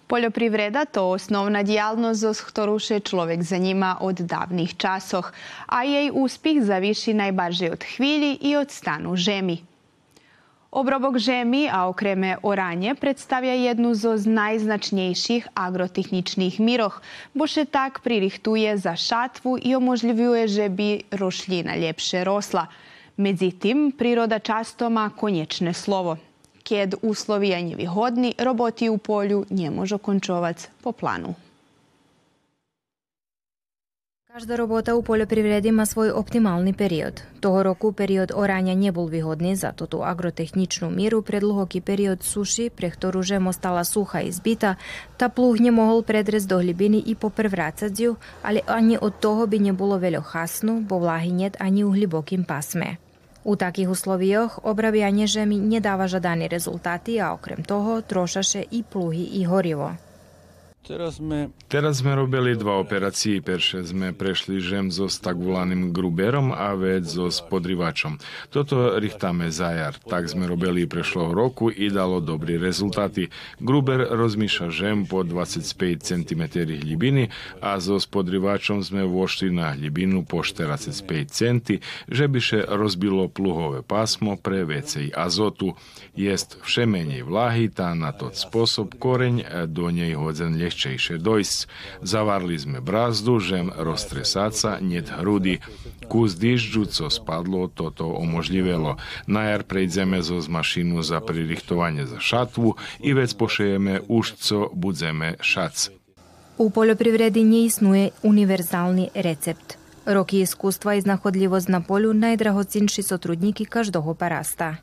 Poljoprivreda to osnovna djelnost, z ktorú se človek zanima od davnih časoh, a jej úspіх zaviši najbardziej od chvíli i od stanu žemi. Obrobok žemi, a okreme oranje, predstavia jednu z najznačnejších agrotechničných míroch, bo se tak pririhtuje za šatvu i omožljivuje, že by rošljina ljepše rosla. Međutim, priroda často ma konečne slovo. Keď uslovija nevýhodni, roboti u polju nie može končovac po planu. Každá robota u poljoprivredi má svoj optimálny period. Toho roku period orania nebol výhodný, za tú agrotechničnú míru pre dlhoký period suši, pre ktorú žem ostala sucha i zbita, tá pluh nemohol predrezť do hlibiny i poprvrácať ju, ale ani od toho by nebolo veľa chasnu, bo vláhy net ani u hlibokým pásme. U takých uslovijoch obrabianie žemi nedáva žiadne rezultáty a okrem toho trošaše i pluhy i horivo. Teraz sme robili dva operácie. Perše sme prešli žem so stagvulaným gruberom a vec so spodrivačom. Toto richtáme za jar. Tak sme robili prešlého roku i dalo dobré rezultáty. Gruber rozmýša žem po 25 cm hlibiny a so spodrivačom sme vošli na hlibinu po 45 cm, že by še rozbilo pluhové pásmo pre vecej azotu. Jest vše menej vlahy, tá na to spôsob koreň do nej hodzen ľahčejšie dojsť. Zavarli sme brázdu, žem roztresáca, net hrudi. Kus dižďu, co spadlo, toto umožnivelo. Na jar prejdeme zo z mašinu za pririchtovanie za šatvu i vec pošejeme už, co budzeme šac. U poljoprivredi neisnuje univerzálny recept. Roky iskustva i znachodljivosť na polju najdrahocinší sotrudníky každého parasta.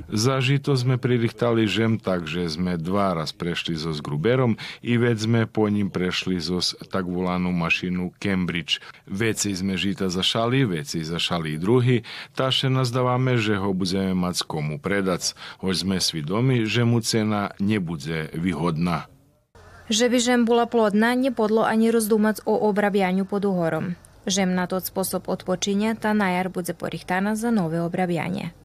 Zažito sme pririchtali žem, takže sme dva raz prešli so s gruberom i vec sme po ním prešli so tak volanú mašinu Cambridge. Veci sme žita zašali, veci zašali i druhy, taše nazdávame, že ho budeme mať komu predať, hoď sme svidomi, že mu cena nebude výhodná. Že by žem bola plodná, nepodlo ani rozdúmať o obrabianiu pod uhorom. Žem na tot spôsob odpočinia, tá na jar bude porichtaná za nové obrabianie.